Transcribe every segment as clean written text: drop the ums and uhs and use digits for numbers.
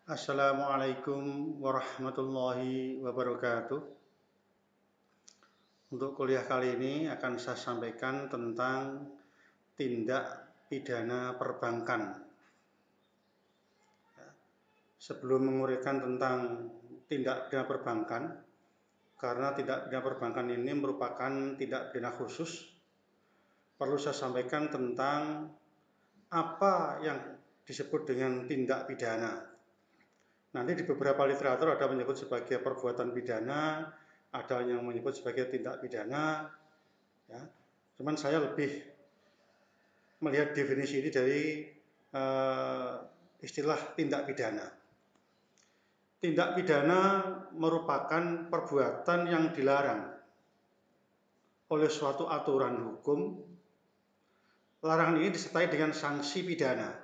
Assalamualaikum warahmatullahi wabarakatuh. Untuk kuliah kali ini akan saya sampaikan tentang tindak pidana perbankan. Sebelum menguraikan tentang tindak pidana perbankan, karena tindak pidana perbankan ini merupakan tindak pidana khusus, perlu saya sampaikan tentang apa yang disebut dengan tindak pidana. Nanti di beberapa literatur ada menyebut sebagai perbuatan pidana, ada yang menyebut sebagai tindak pidana. Ya. Cuman saya lebih melihat definisi ini dari istilah tindak pidana. Tindak pidana merupakan perbuatan yang dilarang oleh suatu aturan hukum. Larangan ini disertai dengan sanksi pidana.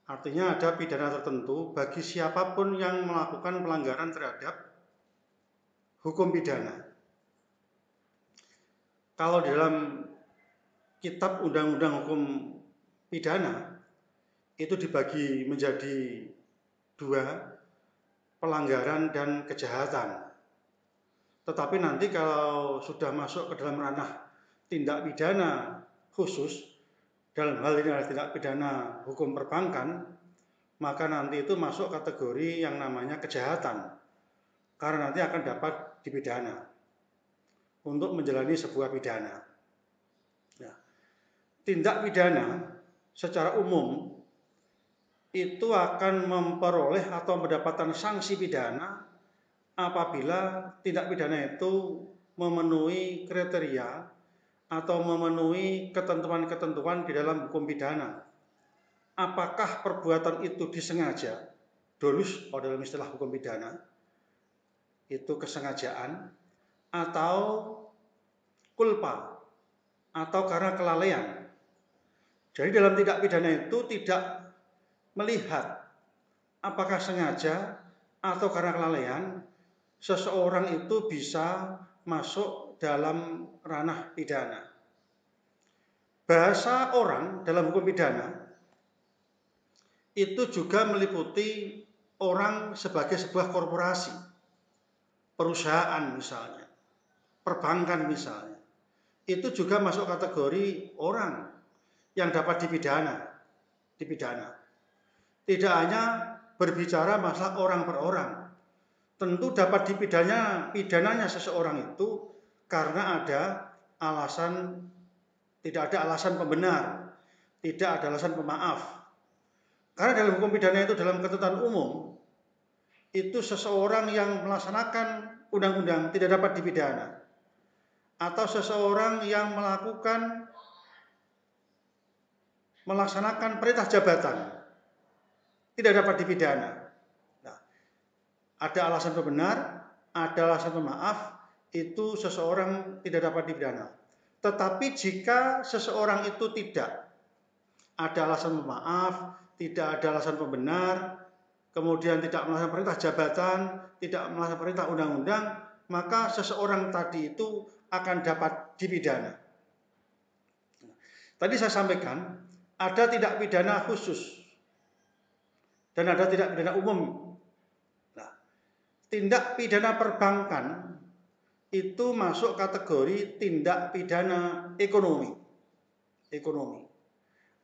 Artinya ada pidana tertentu bagi siapapun yang melakukan pelanggaran terhadap hukum pidana. Kalau di dalam kitab undang-undang hukum pidana itu dibagi menjadi dua, pelanggaran dan kejahatan. Tetapi nanti kalau sudah masuk ke dalam ranah tindak pidana khusus, dalam hal ini adalah tindak pidana hukum perbankan, maka nanti itu masuk kategori yang namanya kejahatan, karena nanti akan dapat dipidana untuk menjalani sebuah pidana. Ya. Tindak pidana secara umum itu akan memperoleh atau mendapatkan sanksi pidana apabila tindak pidana itu memenuhi kriteria atau memenuhi ketentuan-ketentuan di dalam hukum pidana. Apakah perbuatan itu disengaja, dolus dalam istilah hukum pidana, itu kesengajaan, atau kulpa, atau karena kelalaian. Jadi dalam tindak pidana itu tidak melihat apakah sengaja atau karena kelalaian, seseorang itu bisa masuk dalam ranah pidana. Bahasa orang dalam hukum pidana itu juga meliputi orang sebagai sebuah korporasi, perusahaan misalnya, perbankan misalnya. Itu juga masuk kategori orang yang dapat dipidana. Tidak hanya berbicara masalah orang per orang. Tentu dapat pidananya seseorang itu karena ada alasan, tidak ada alasan pembenar, tidak ada alasan pemaaf. Karena dalam hukum pidana itu dalam ketentuan umum, itu seseorang yang melaksanakan undang-undang tidak dapat dipidana. Atau seseorang yang melaksanakan perintah jabatan tidak dapat dipidana. Nah, ada alasan pembenar, ada alasan pemaaf, itu seseorang tidak dapat dipidana. Tetapi jika seseorang itu tidak ada alasan pemaaf, tidak ada alasan pembenar, kemudian tidak melaksanakan perintah jabatan, tidak melaksanakan perintah undang-undang, maka seseorang tadi itu akan dapat dipidana. Tadi saya sampaikan, ada tindak pidana khusus dan ada tindak pidana umum. Nah, tindak pidana perbankan itu masuk kategori tindak pidana ekonomi.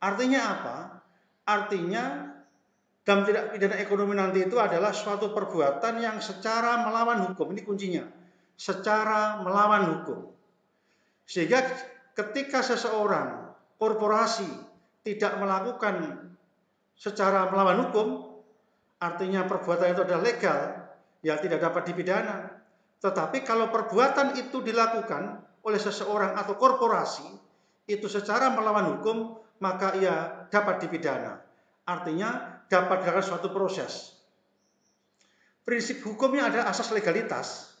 Artinya apa? Artinya dalam tindak pidana ekonomi nanti itu adalah suatu perbuatan yang secara melawan hukum. Ini kuncinya. Secara melawan hukum. Sehingga ketika seseorang, korporasi tidak melakukan secara melawan hukum, artinya perbuatan itu adalah legal, ya tidak dapat dipidana. Tetapi kalau perbuatan itu dilakukan oleh seseorang atau korporasi, itu secara melawan hukum, maka ia dapat dipidana. Artinya dapat dilakukan suatu proses. Prinsip hukumnya adalah asas legalitas.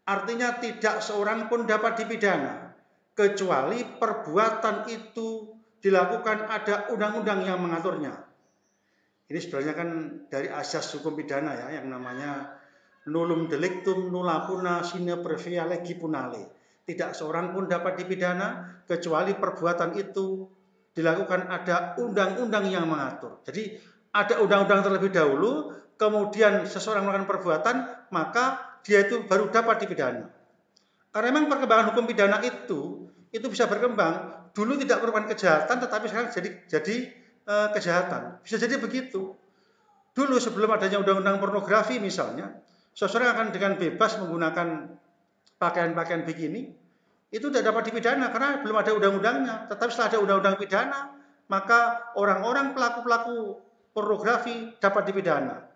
Artinya tidak seorang pun dapat dipidana, kecuali perbuatan itu dilakukan ada undang-undang yang mengaturnya. Ini sebenarnya kan dari asas hukum pidana ya, yang namanya nullum delictum nulla puna sine previa legi punale. Tidak seorang pun dapat dipidana kecuali perbuatan itu dilakukan ada undang-undang yang mengatur. Jadi ada undang-undang terlebih dahulu, kemudian seseorang melakukan perbuatan, maka dia itu baru dapat dipidana. Karena memang perkembangan hukum pidana itu bisa berkembang. Dulu tidak merupakan kejahatan, tetapi sekarang jadi kejahatan. Bisa jadi begitu. Dulu sebelum adanya undang-undang pornografi misalnya, seseorang akan dengan bebas menggunakan pakaian-pakaian bikini, itu tidak dapat dipidana karena belum ada undang-undangnya. Tetapi setelah ada undang-undang pidana, maka orang-orang pelaku-pelaku pornografi dapat dipidana.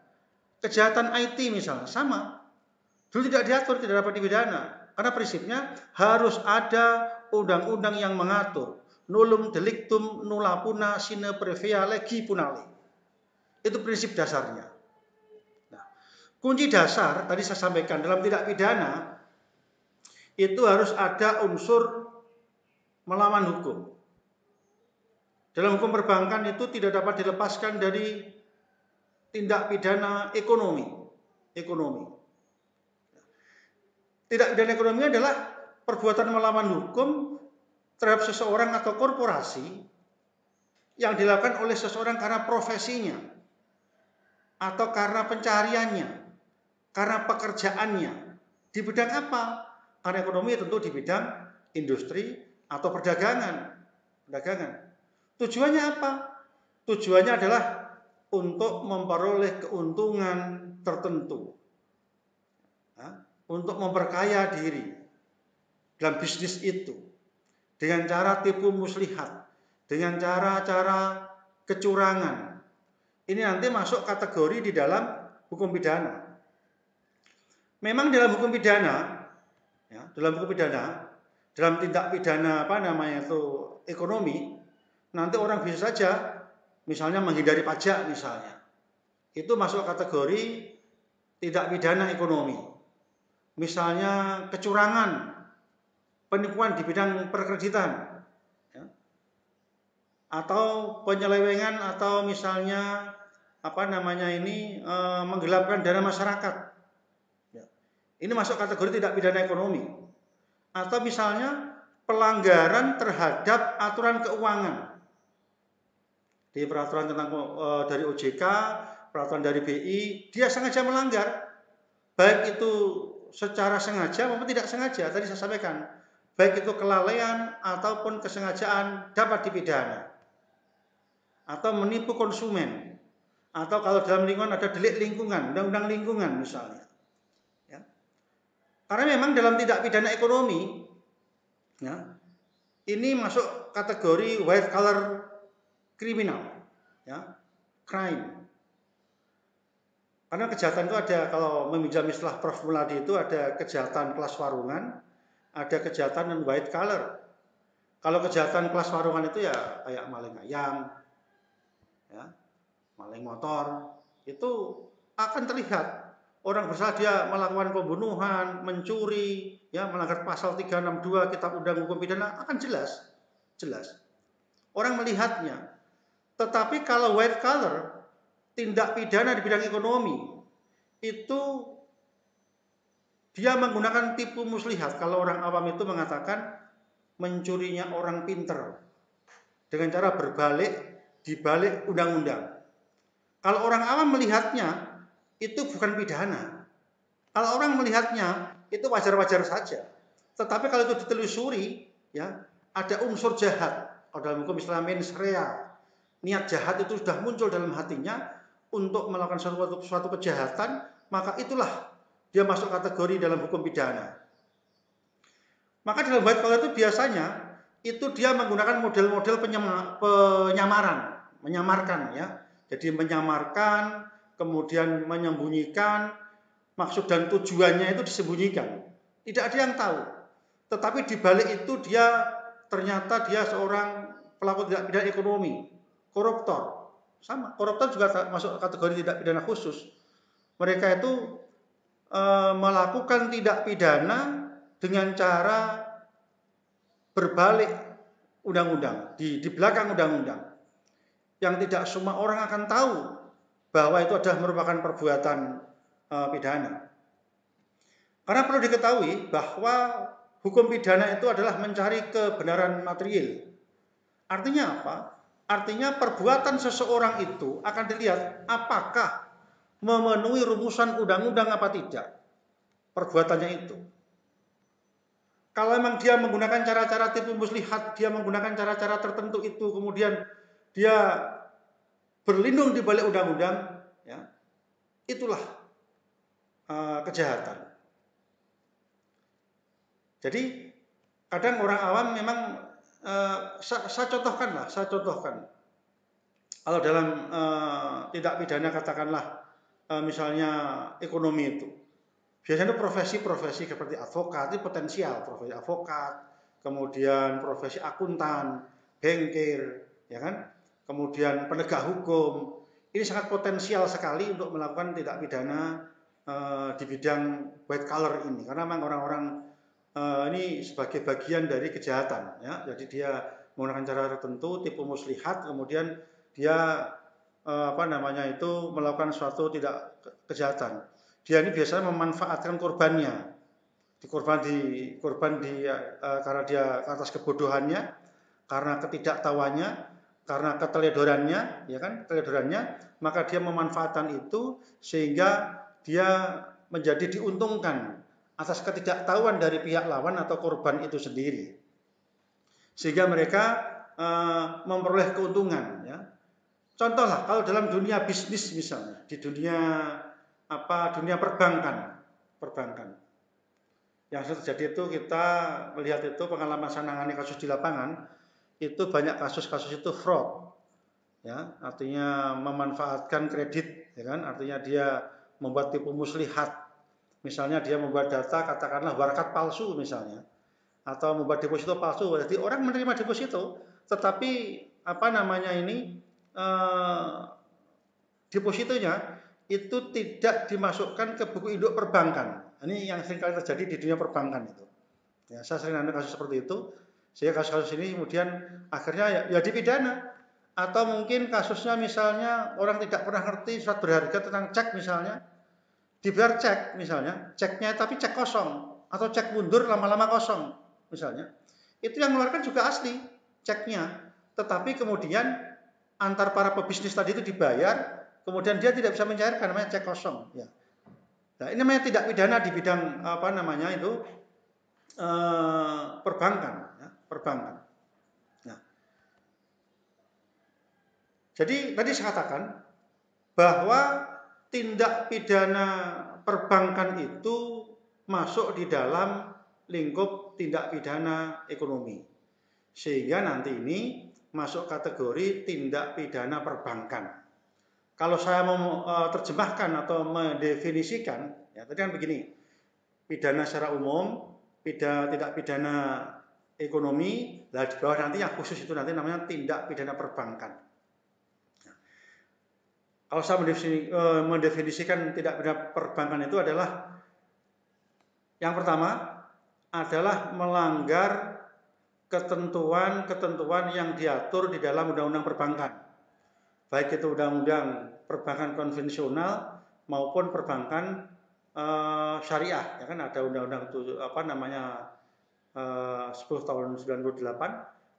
Kejahatan IT misalnya, sama. Dulu tidak diatur, tidak dapat dipidana. Karena prinsipnya harus ada undang-undang yang mengatur. Nullum delictum nulla puna sine previa legi punale. Itu prinsip dasarnya. Nah, kunci dasar tadi saya sampaikan dalam tindak pidana itu harus ada unsur melawan hukum. Dalam hukum perbankan itu tidak dapat dilepaskan dari tindak pidana ekonomi. Tindak pidana ekonomi adalah perbuatan melawan hukum terhadap seseorang atau korporasi yang dilakukan oleh seseorang karena profesinya atau karena pencahariannya, karena pekerjaannya. Di bidang apa? Karena ekonomi tentu di bidang industri atau perdagangan. Tujuannya apa? Tujuannya adalah untuk memperoleh keuntungan tertentu, untuk memperkaya diri dalam bisnis itu dengan cara tipu muslihat, dengan cara-cara kecurangan. Ini nanti masuk kategori di dalam hukum pidana. Memang dalam hukum pidana, dalam tindak pidana ekonomi, nanti orang bisa saja misalnya menghindari pajak misalnya. Itu masuk kategori tindak pidana ekonomi. Misalnya kecurangan, penipuan di bidang perkreditan, atau penyelewengan, atau misalnya menggelapkan dana masyarakat. Ini masuk kategori tindak pidana ekonomi. Atau misalnya pelanggaran terhadap aturan keuangan. Di peraturan tentang dari OJK, peraturan dari BI, dia sengaja melanggar. Baik itu secara sengaja maupun tidak sengaja, tadi saya sampaikan. Baik itu kelalaian ataupun kesengajaan dapat dipidana. Atau menipu konsumen. Atau kalau dalam lingkungan ada delik lingkungan, undang-undang lingkungan misalnya. Ya. Karena memang dalam tindak pidana ekonomi, ini masuk kategori white collar kriminal, crime. Karena kejahatan itu ada, kalau meminjam istilah Prof. Muladi itu ada kejahatan kelas warungan, ada kejahatan non white collar. Kalau kejahatan kelas warungan itu ya kayak maling ayam, maling motor, itu akan terlihat orang bersalah, dia melakukan pembunuhan, mencuri, melanggar pasal 362 Kitab Undang Hukum Pidana, akan jelas. Orang melihatnya. Tetapi kalau white collar, tindak pidana di bidang ekonomi, itu dia menggunakan tipu muslihat. Kalau orang awam itu mengatakan mencurinya orang pinter dengan cara berbalik, dibalik undang-undang. Kalau orang awam melihatnya, itu bukan pidana. Kalau orang melihatnya, itu wajar-wajar saja. Tetapi kalau itu ditelusuri, ada unsur jahat. Kalau dalam hukum Islam mens rea, niat jahat itu sudah muncul dalam hatinya untuk melakukan suatu kejahatan, maka itulah dia masuk kategori dalam hukum pidana. Maka dalam white collar itu biasanya itu dia menggunakan model-model penyamaran, menyamarkan Jadi menyamarkan, kemudian menyembunyikan, maksud dan tujuannya itu disembunyikan. Tidak ada yang tahu. Tetapi di balik itu ternyata dia seorang pelaku tindak pidana ekonomi, koruptor. Sama, koruptor juga masuk kategori tindak pidana khusus. Mereka itu melakukan tindak pidana dengan cara berbalik undang-undang, di belakang undang-undang. Yang tidak semua orang akan tahu bahwa itu adalah merupakan perbuatan pidana. Karena perlu diketahui bahwa hukum pidana itu adalah mencari kebenaran material. Artinya apa? Artinya perbuatan seseorang itu akan dilihat apakah memenuhi rumusan undang-undang apa tidak perbuatannya itu. Kalau memang dia menggunakan cara-cara tipu muslihat, dia menggunakan cara-cara tertentu itu, kemudian dia berlindung di balik undang-undang, ya, itulah kejahatan. Jadi kadang orang awam memang saya contohkan. Kalau dalam tindak pidana katakanlah misalnya ekonomi itu, biasanya profesi-profesi seperti advokat itu potensial, profesi advokat, kemudian profesi akuntan, bankir, ya kan, kemudian penegak hukum, ini sangat potensial sekali untuk melakukan tindak pidana di bidang white collar ini, karena memang orang-orang ini sebagai bagian dari kejahatan, ya. Jadi dia menggunakan cara tertentu, tipu muslihat, kemudian dia melakukan suatu tidak kejahatan. Dia ini biasanya memanfaatkan korbannya, karena dia atas kebodohannya, karena ketidaktahuannya, karena keteledorannya, ya kan, maka dia memanfaatkan itu sehingga dia menjadi diuntungkan atas ketidaktahuan dari pihak lawan atau korban itu sendiri, sehingga mereka memperoleh keuntungan, ya. Contohlah kalau dalam dunia bisnis misalnya, di dunia perbankan. Yang terjadi itu kita melihat itu pengalaman saya menangani kasus di lapangan, itu banyak kasus-kasus itu fraud, ya, artinya memanfaatkan kredit, ya kan, artinya dia membuat tipu muslihat, misalnya dia membuat data katakanlah warakat palsu misalnya, atau membuat deposito palsu, jadi orang menerima deposito, tetapi depositonya itu tidak dimasukkan ke buku induk perbankan. Ini yang sering kali terjadi di dunia perbankan itu. Ya, saya sering ada kasus seperti itu, sehingga kasus-kasus ini kemudian akhirnya ya dipidana. Atau mungkin kasusnya misalnya orang tidak pernah ngerti surat berharga tentang cek misalnya, dibayar cek misalnya, ceknya tapi cek kosong, atau cek mundur lama-lama kosong misalnya. Itu yang mengeluarkan juga asli ceknya, tetapi kemudian antar para pebisnis tadi itu dibayar, kemudian dia tidak bisa mencairkan, namanya cek kosong. Ya. Nah, ini namanya tidak pidana di bidang perbankan. Ya, perbankan. Nah, jadi tadi saya katakan bahwa tindak pidana perbankan itu masuk di dalam lingkup tindak pidana ekonomi, sehingga nanti ini masuk kategori tindak pidana perbankan. Kalau saya mau terjemahkan atau mendefinisikan, ya tadi kan begini, pidana secara umum, tindak pidana ekonomi, lah di bawah nanti yang khusus itu nanti namanya tindak pidana perbankan. Kalau saya mendefinisikan tindak pidana perbankan itu adalah, yang pertama adalah melanggar ketentuan-ketentuan yang diatur di dalam undang-undang perbankan, baik itu undang-undang perbankan konvensional maupun perbankan syariah, ya kan, ada undang-undang 10 tahun 98,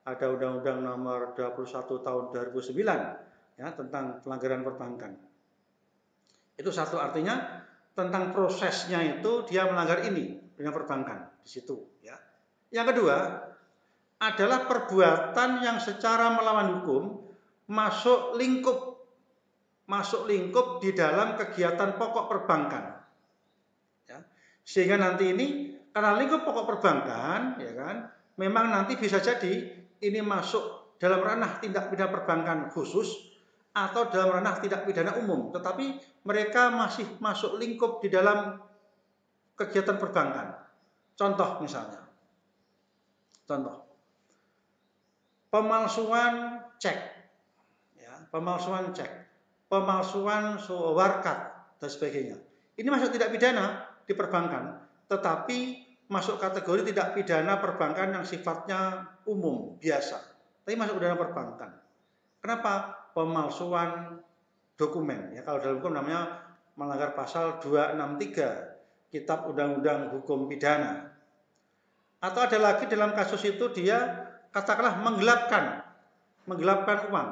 ada undang-undang nomor 21 tahun 2009, ya, tentang pelanggaran perbankan. Itu satu, artinya tentang prosesnya itu dia melanggar ini dengan perbankan di situ, ya. Yang kedua adalah perbuatan yang secara melawan hukum masuk lingkup di dalam kegiatan pokok perbankan, ya. Sehingga nanti ini karena lingkup pokok perbankan, ya kan, memang nanti bisa jadi ini masuk dalam ranah tindak pidana perbankan khusus atau dalam ranah tindak pidana umum, tetapi mereka masih masuk lingkup di dalam kegiatan perbankan. Contoh misalnya, pemalsuan cek, ya, pemalsuan warakat dan sebagainya. Ini masuk tidak pidana di perbankan, tetapi masuk kategori tidak pidana perbankan yang sifatnya umum, biasa. Tapi masuk dalam perbankan. Kenapa? Pemalsuan dokumen. Ya, kalau dalam hukum namanya melanggar pasal 263 Kitab Undang-Undang Hukum Pidana. Atau ada lagi dalam kasus itu dia katakanlah menggelapkan menggelapkan uang.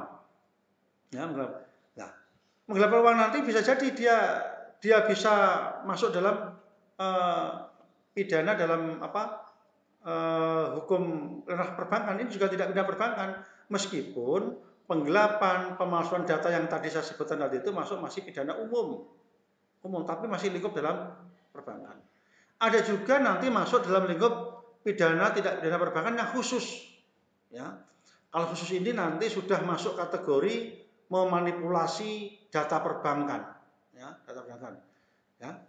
Ya, menggelapkan uang nanti bisa jadi dia bisa masuk dalam pidana dalam hukum ranah perbankan. Ini juga tidak pidana perbankan, meskipun penggelapan, pemalsuan data yang tadi saya sebutkan tadi itu masih pidana umum, tapi masih lingkup dalam perbankan. Ada juga nanti masuk dalam lingkup pidana tidak pidana perbankan yang khusus. Ya, kalau khusus ini nanti sudah masuk kategori memanipulasi data perbankan. Ya, data perbankan. Ya.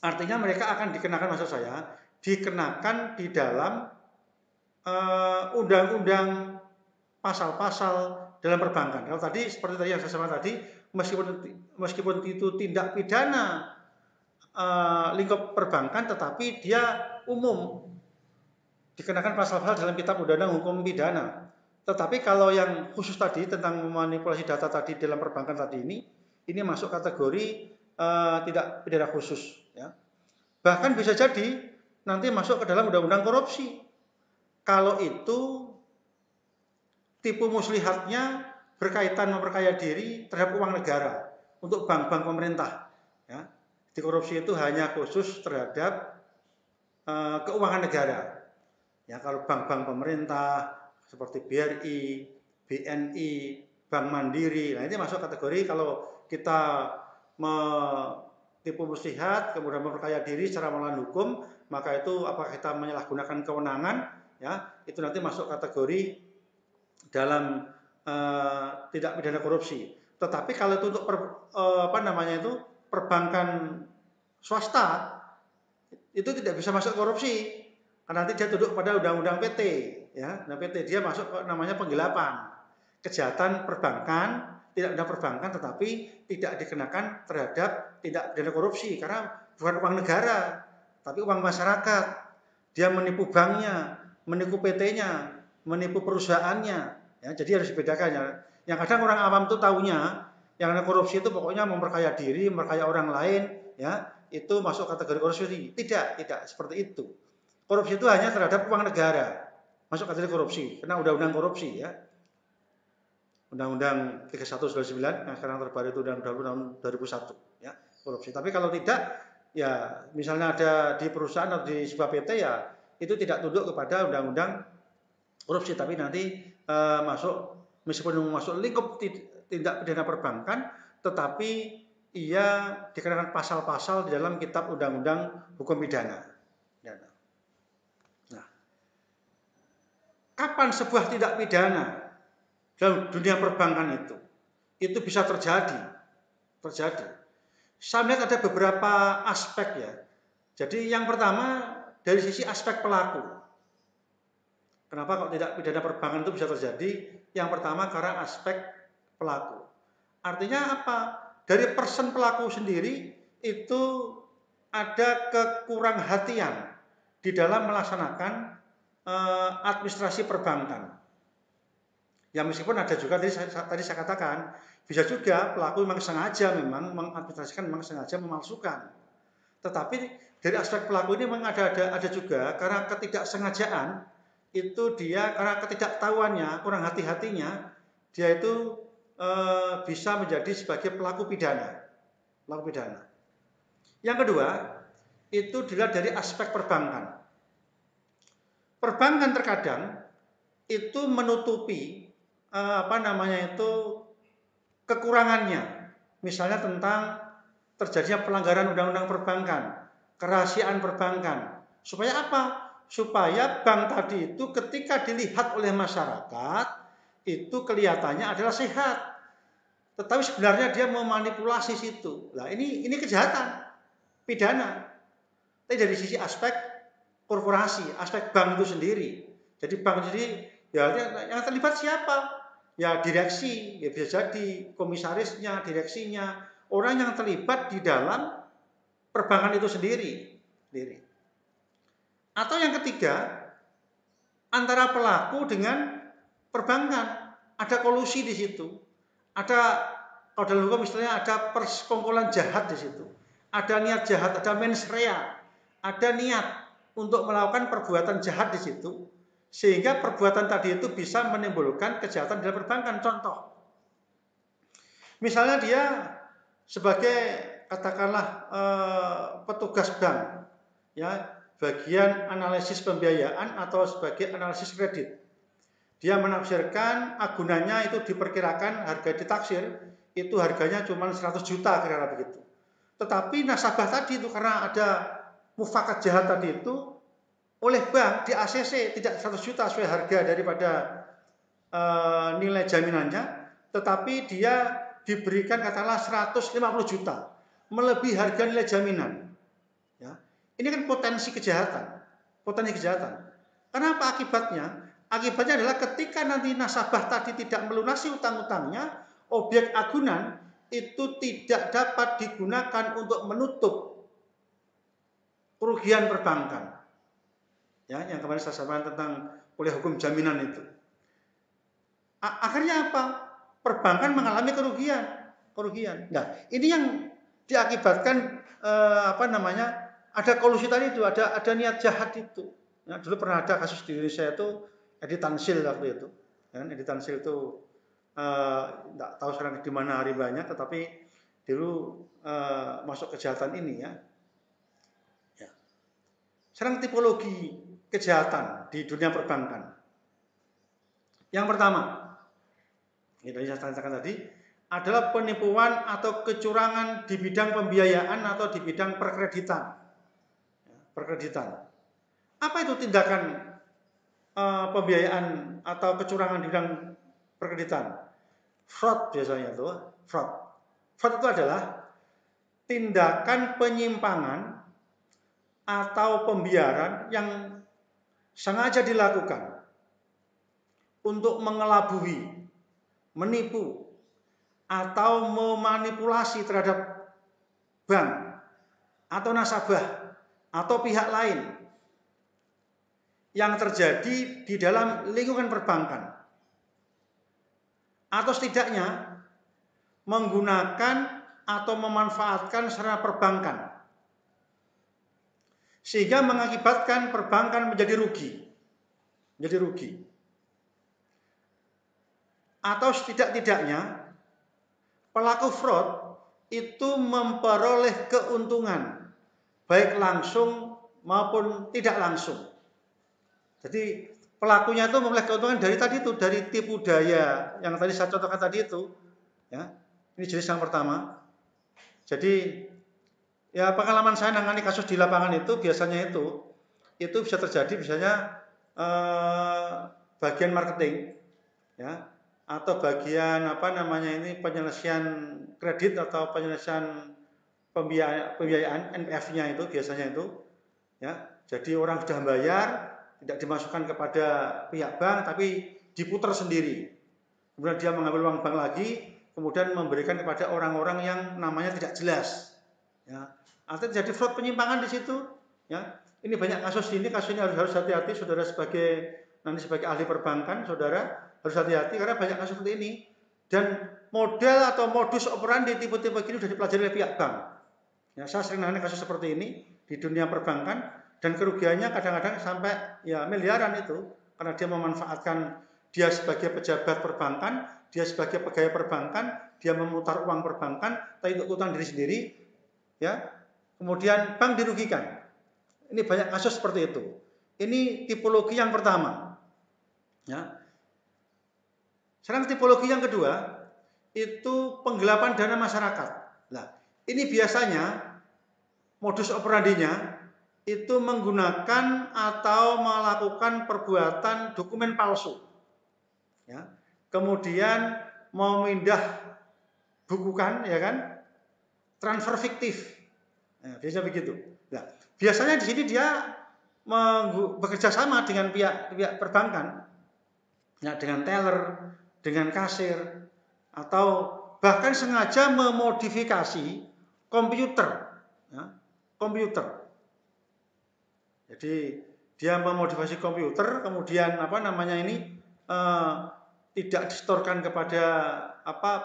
Artinya mereka akan dikenakan, maksud saya, dikenakan di dalam undang-undang pasal-pasal dalam perbankan. Kalau tadi seperti tadi yang saya sampaikan tadi, meskipun itu tindak pidana lingkup perbankan, tetapi dia umum, dikenakan pasal-pasal dalam kitab undang-undang hukum pidana. Tetapi kalau yang khusus tadi tentang memanipulasi data tadi dalam perbankan tadi ini masuk kategori tidak pidana khusus. Ya. Bahkan bisa jadi nanti masuk ke dalam undang-undang korupsi. Kalau itu tipu muslihatnya berkaitan memperkaya diri terhadap uang negara untuk bank-bank pemerintah. Ya. Di korupsi itu hanya khusus terhadap keuangan negara. Ya, kalau bank-bank pemerintah seperti BRI, BNI, Bank Mandiri, nah ini masuk kategori kalau kita tipu muslihat kemudian memperkaya diri secara melawan hukum, maka itu apakah kita menyalahgunakan kewenangan, ya itu nanti masuk kategori dalam tidak pidana korupsi. Tetapi kalau itu untuk perbankan swasta, itu tidak bisa masuk korupsi, karena nanti dia tunduk pada undang-undang PT, ya. Nah, PT dia masuk ke namanya penggelapan, kejahatan perbankan, tidak pidana perbankan, tetapi tidak dikenakan terhadap tidak pidana korupsi karena bukan uang negara, tapi uang masyarakat. Dia menipu banknya, menipu PT-nya, menipu perusahaannya. Ya, jadi harus dibedakan ya. Yang kadang orang awam tuh taunya yang korupsi itu pokoknya memperkaya diri, memperkaya orang lain, ya itu masuk kategori korupsi. Tidak seperti itu. Korupsi itu hanya terhadap uang negara, masuk kategori korupsi, karena undang-undang korupsi, ya. Undang-undang 31/99, yang sekarang terbaru itu undang-undang 2001, ya, korupsi. Tapi kalau tidak, ya misalnya ada di perusahaan atau di sebuah PT, ya itu tidak tunduk kepada undang-undang korupsi, tapi nanti meskipun masuk lingkup tindak pidana perbankan, tetapi ia dikenakan pasal-pasal di dalam kitab undang-undang hukum pidana. Nah, kapan sebuah tindak pidana dalam dunia perbankan itu bisa terjadi? Saya melihat ada beberapa aspek, ya. Jadi yang pertama dari sisi aspek pelaku. Kenapa kok tidak pidana perbankan itu bisa terjadi? Yang pertama karena aspek pelaku. Artinya apa? Dari person pelaku sendiri itu ada kekurang-hatian di dalam melaksanakan administrasi perbankan. Ya meskipun ada juga tadi saya katakan, bisa juga pelaku memang sengaja mengadministrasikan, memang sengaja memalsukan. Tetapi dari aspek pelaku ini memang ada juga karena ketidaksengajaan, itu dia karena ketidaktahuannya, kurang hati-hatinya, dia itu bisa menjadi sebagai pelaku pidana. Yang kedua, itu dilihat dari aspek perbankan. Perbankan terkadang itu menutupi kekurangannya. Misalnya tentang terjadinya pelanggaran undang-undang perbankan, kerahasiaan perbankan. Supaya apa? Supaya bank tadi itu ketika dilihat oleh masyarakat itu kelihatannya adalah sehat, tetapi sebenarnya dia memanipulasi situ. Nah, ini kejahatan pidana. Tapi dari sisi aspek korporasi, aspek bank itu sendiri. Jadi bank sendiri, ya yang terlibat siapa? Ya direksi, ya bisa jadi komisarisnya, direksinya, orang yang terlibat di dalam perbankan itu sendiri. Atau yang ketiga, antara pelaku dengan perbankan, ada kolusi di situ. Ada, kalau dalam hukum istilahnya ada persekongkolan jahat di situ. Ada niat jahat, ada mens rea, ada niat untuk melakukan perbuatan jahat di situ, Sehingga perbuatan tadi itu bisa menimbulkan kejahatan dalam perbankan. Contoh, misalnya dia sebagai katakanlah petugas bank, ya, bagian analisis pembiayaan atau sebagai analisis kredit. Dia menafsirkan agunannya itu diperkirakan harga ditaksir itu harganya cuma 100 juta kira-kira begitu. Tetapi nasabah tadi itu karena ada mufakat jahat tadi itu oleh bank di ACC tidak 100 juta sesuai harga daripada nilai jaminannya, tetapi dia diberikan katakanlah 150 juta melebihi harga nilai jaminan. Ya. Ini kan potensi kejahatan. Kenapa akibatnya? Akibatnya adalah ketika nanti nasabah tadi tidak melunasi utang-utangnya, objek agunan itu tidak dapat digunakan untuk menutup kerugian perbankan. Ya, yang kemarin saya sampaikan tentang kuliah hukum jaminan itu. Akhirnya apa? Perbankan mengalami kerugian. Nah, ini yang diakibatkan ada kolusi tadi itu, ada niat jahat itu. Ya, dulu pernah ada kasus di Indonesia itu Edi Tansil waktu itu. Ya, Edi Tansil itu tidak tahu sekarang di mana rimbanya, tetapi dulu masuk kejahatan ini ya. Sekarang tipologi kejahatan di dunia perbankan. Yang pertama, ini tadi saya katakan tadi, adalah penipuan atau kecurangan di bidang pembiayaan atau di bidang perkreditan. Apa itu tindakan pembiayaan atau kecurangan di bidang perkreditan? Fraud biasanya itu, fraud. Fraud itu adalah tindakan penyimpangan atau pembiaran yang sengaja dilakukan untuk mengelabui, menipu, atau memanipulasi terhadap bank atau nasabah atau pihak lain yang terjadi di dalam lingkungan perbankan, atau setidaknya menggunakan atau memanfaatkan sarana perbankan sehingga mengakibatkan perbankan menjadi rugi. Atau setidak-tidaknya pelaku fraud itu memperoleh keuntungan baik langsung maupun tidak langsung. Jadi pelakunya itu memperoleh keuntungan dari tadi itu, dari tipu daya yang tadi saya contohkan tadi itu. Ya, ini jenis yang pertama. Jadi ya pengalaman saya nangani kasus di lapangan itu biasanya itu bisa terjadi misalnya bagian marketing, ya, atau bagian penyelesaian kredit atau penyelesaian pembiayaan NPF-nya itu biasanya itu, ya. Jadi orang sudah bayar tidak dimasukkan kepada pihak bank tapi diputar sendiri. Kemudian dia mengambil uang bank lagi, kemudian memberikan kepada orang-orang yang namanya tidak jelas. Ya. Artinya terjadi fraud penyimpangan di situ. Ya. Ini banyak kasus ini harus hati-hati saudara sebagai ahli perbankan, saudara harus hati-hati karena banyak kasus seperti ini. Dan model atau modus operandi tipe-tipe gini sudah dipelajari oleh pihak bank. Ya, saya sering menangani kasus seperti ini di dunia perbankan dan kerugiannya kadang-kadang sampai ya miliaran itu karena dia memanfaatkan dia sebagai pejabat perbankan, dia sebagai pegawai perbankan, dia memutar uang perbankan, tapi untuk utang diri sendiri, ya. Kemudian bank dirugikan. Ini banyak kasus seperti itu. Ini tipologi yang pertama. Ya. Sekarang tipologi yang kedua itu penggelapan dana masyarakat. Nah, ini biasanya modus operandinya itu menggunakan atau melakukan perbuatan dokumen palsu. Ya. Kemudian memindah bukukan, ya kan? Transfer fiktif. Nah, biasanya begitu. Nah, biasanya di sini dia bekerja sama dengan pihak perbankan, ya, dengan teller, dengan kasir, atau bahkan sengaja memodifikasi komputer, ya, Jadi dia memodifikasi komputer, kemudian tidak disetorkan kepada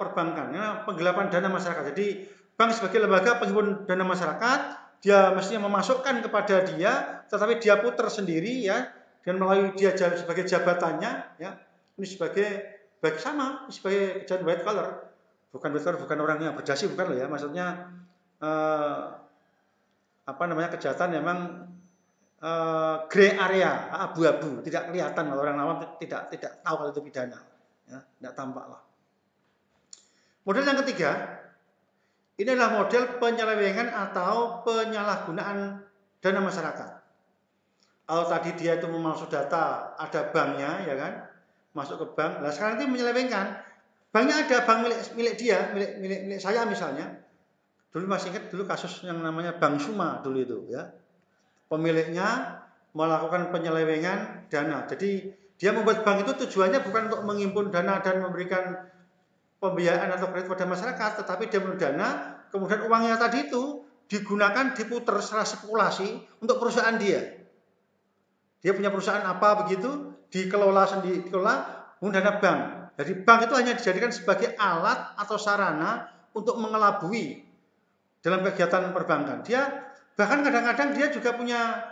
perbankan, ya, penggelapan dana masyarakat. Jadi bank sebagai lembaga penghimpun dana masyarakat, dia mestinya memasukkan kepada dia, tetapi dia putar sendiri, ya, dengan melalui dia sebagai jabatannya, ya, ini sebagai baik sama sebagai kejahatan white collar, bukan orang yang berdasi, bukan loh ya, maksudnya kejahatan memang gray area, abu-abu, tidak kelihatan kalau orang awam tidak tahu kalau itu pidana, ya, tidak tampak lah. Model yang ketiga, ini adalah model penyelewengan atau penyalahgunaan dana masyarakat. Kalau tadi dia itu memalsu data, ada banknya, ya kan, masuk ke bank. Nah sekarang itu menyelewengkan, banknya ada bank milik dia, milik saya misalnya. Dulu masih ingat dulu kasus yang namanya Bank Suma dulu itu, ya. Pemiliknya melakukan penyelewengan dana. Jadi dia membuat bank itu tujuannya bukan untuk menghimpun dana dan memberikan pembiayaan atau kredit pada masyarakat, tetapi dia membuat dana, kemudian uangnya tadi itu digunakan, diputar secara spekulasi untuk perusahaan dia. Dia punya perusahaan apa begitu, dikelola menggunakan bank. Jadi bank itu hanya dijadikan sebagai alat atau sarana untuk mengelabui dalam kegiatan perbankan. Dia bahkan kadang-kadang dia juga punya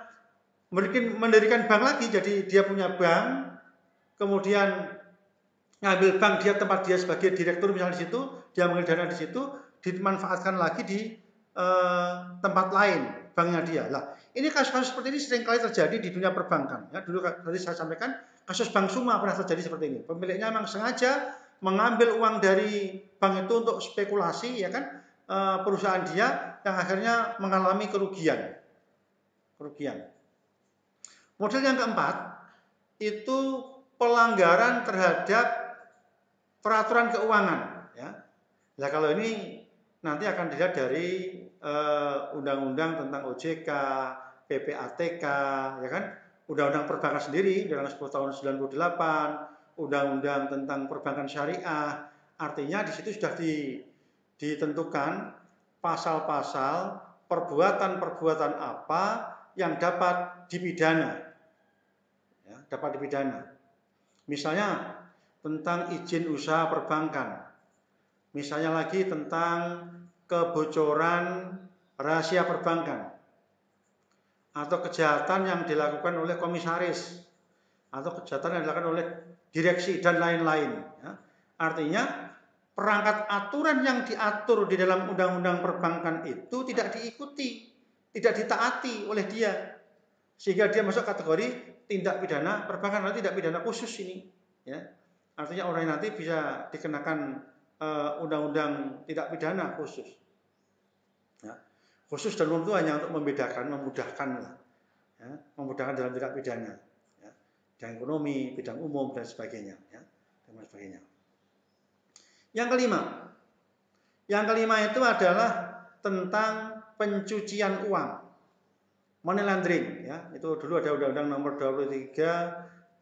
mendirikan bank lagi. Jadi dia punya bank, kemudian ngambil bank dia, tempat dia sebagai direktur misalnya di situ, dia mengambil dana di situ, dimanfaatkan lagi di tempat lain banknya dia. Lah, ini kasus-kasus seperti ini seringkali terjadi di dunia perbankan. Ya, dulu tadi saya sampaikan kasus Bank Suma pernah terjadi seperti ini. Pemiliknya memang sengaja mengambil uang dari bank itu untuk spekulasi, ya kan, perusahaan dia yang akhirnya mengalami kerugian. Model yang keempat itu pelanggaran terhadap peraturan keuangan. Ya. Nah kalau ini nanti akan dilihat dari undang-undang tentang OJK, PPATK, ya kan, undang-undang perbankan sendiri, Undang-Undang 10 tahun 98, undang-undang tentang perbankan syariah. Artinya di situ sudah ditentukan pasal-pasal perbuatan-perbuatan apa yang dapat dipidana. Ya, dapat dipidana. Misalnya tentang izin usaha perbankan. Misalnya lagi tentang kebocoran rahasia perbankan, atau kejahatan yang dilakukan oleh komisaris, atau kejahatan yang dilakukan oleh direksi dan lain-lain. Ya. Artinya perangkat aturan yang diatur di dalam undang-undang perbankan itu tidak diikuti, tidak ditaati oleh dia, sehingga dia masuk kategori tindak pidana perbankan atau tindak pidana khusus ini. Ya. Artinya orang yang nanti bisa dikenakan undang-undang tidak pidana khusus. Ya. Khusus dan umum itu hanya untuk membedakan, memudahkan lah. Ya. Memudahkan dalam tidak pidana. Ya. Bidang ekonomi, bidang umum dan sebagainya. Ya. Dan sebagainya. Yang kelima itu adalah tentang pencucian uang, money laundering. Ya. Itu dulu ada undang-undang nomor 25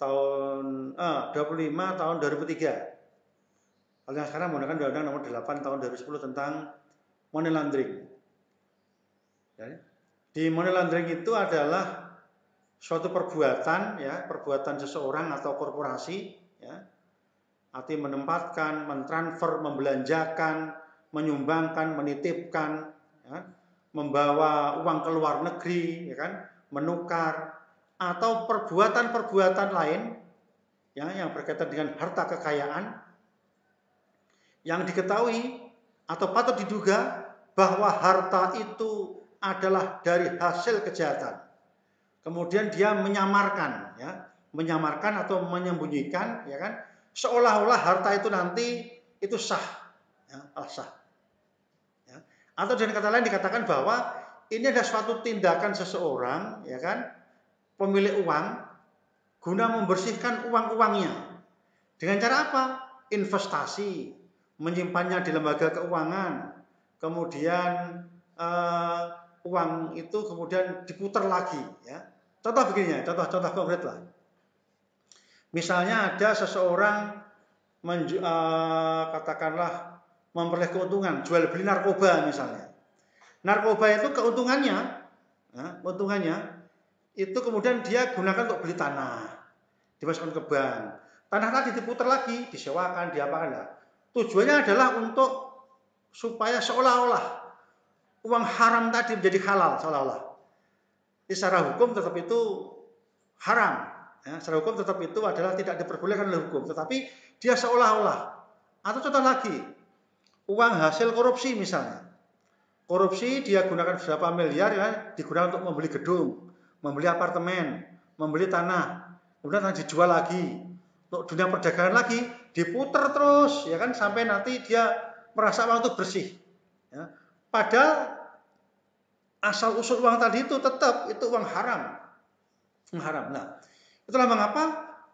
tahun 2003. Kalau yang sekarang menggunakan undang-undang nomor 8 tahun 2010 tentang money laundering. Ya. Di money laundering itu adalah suatu perbuatan, ya, perbuatan seseorang atau korporasi, ya, arti menempatkan, mentransfer, membelanjakan, menyumbangkan, menitipkan, ya, membawa uang ke luar negeri, ya kan, menukar, atau perbuatan-perbuatan lain, ya, yang berkaitan dengan harta kekayaan yang diketahui atau patut diduga bahwa harta itu adalah dari hasil kejahatan. Kemudian dia menyamarkan, ya, menyamarkan atau menyembunyikan, ya kan, seolah-olah harta itu nanti itu sah, ya, sah. Ya. Atau dengan kata lain dikatakan bahwa ini ada suatu tindakan seseorang, ya kan, pemilik uang, guna membersihkan uang-uangnya. Dengan cara apa? Investasi, menyimpannya di lembaga keuangan, kemudian uang itu kemudian diputar lagi. Ya. Contoh begini, contoh konkret lah. Misalnya ada seseorang katakanlah memperoleh keuntungan, jual beli narkoba misalnya. Narkoba itu keuntungannya itu kemudian dia gunakan untuk beli tanah, dimasukkan ke bank. Tanah tadi diputar lagi, disewakan, diapakan lah. Tujuannya adalah untuk supaya seolah-olah uang haram tadi menjadi halal seolah-olah. Secara hukum tetap itu haram, Ya, secara hukum tetap itu adalah tidak diperbolehkan oleh hukum, tetapi dia seolah-olah. Atau contoh lagi, uang hasil korupsi misalnya. Korupsi dia gunakan berapa miliar ya, digunakan untuk membeli gedung, membeli apartemen, membeli tanah, kemudian dijual lagi. Untuk dunia perdagangan lagi, diputer terus, ya kan, sampai nanti dia merasa uang itu bersih. Ya. Padahal asal usul uang tadi itu tetap itu uang haram. Uang haram. Nah, itulah mengapa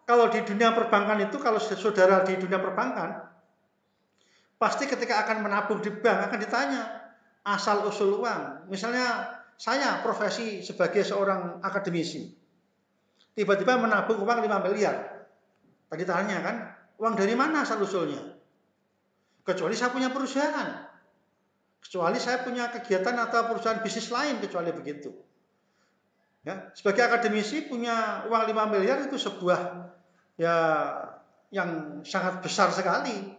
kalau di dunia perbankan itu, kalau saudara di dunia perbankan, pasti ketika akan menabung di bank akan ditanya asal usul uang. Misalnya saya profesi sebagai seorang akademisi, tiba-tiba menabung uang 5 miliar. Tadi tanya kan, uang dari mana asal usulnya? Kecuali saya punya perusahaan, kecuali saya punya kegiatan atau perusahaan bisnis lain, kecuali begitu. Ya, sebagai akademisi punya uang 5 miliar itu sebuah ya yang sangat besar sekali,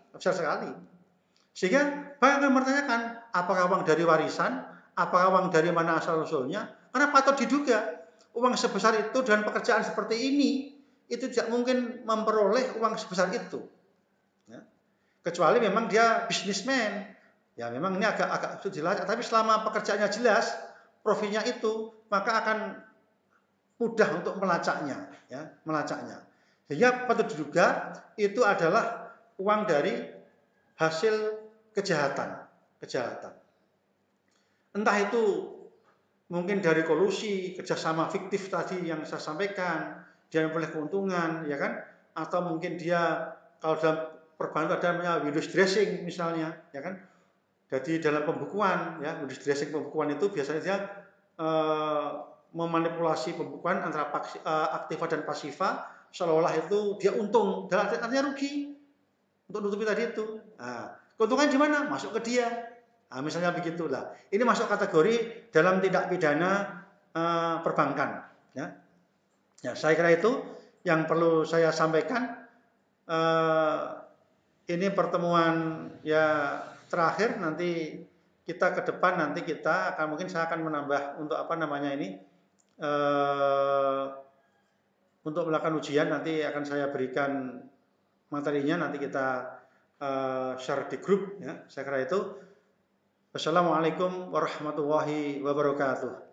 Sehingga bank akan mempertanyakan apakah uang dari warisan, apakah uang dari mana asal usulnya, karena patut diduga uang sebesar itu dan pekerjaan seperti ini itu tidak mungkin memperoleh uang sebesar itu. Ya. Kecuali memang dia bisnismen, ya memang ini agak jelas, tapi selama pekerjaannya jelas, profilnya itu, maka akan mudah untuk melacaknya, ya, melacaknya. Sehingga patut diduga itu adalah uang dari hasil kejahatan. Entah itu mungkin dari kolusi, kerjasama fiktif tadi yang saya sampaikan, dia memperoleh keuntungan, ya kan? Atau mungkin dia kalau dalam perbankan ada namanya windows dressing misalnya, ya kan? Jadi dalam pembukuan, ya windows dressing pembukuan itu biasanya dia memanipulasi pembukuan antara aktiva dan pasiva, seolah-olah itu dia untung, dan artinya rugi untuk nutupi tadi itu. Nah, keuntungan di mana? Masuk ke dia. Nah, misalnya begitulah. Ini masuk kategori dalam tindak pidana perbankan. Ya. Ya, saya kira itu yang perlu saya sampaikan. Ini pertemuan ya terakhir, nanti kita ke depan nanti kita akan mungkin saya akan menambah untuk apa namanya ini untuk melakukan ujian, nanti akan saya berikan materinya, nanti kita share di grup, ya. Saya kira itu. Wassalamualaikum warahmatullahi wabarakatuh.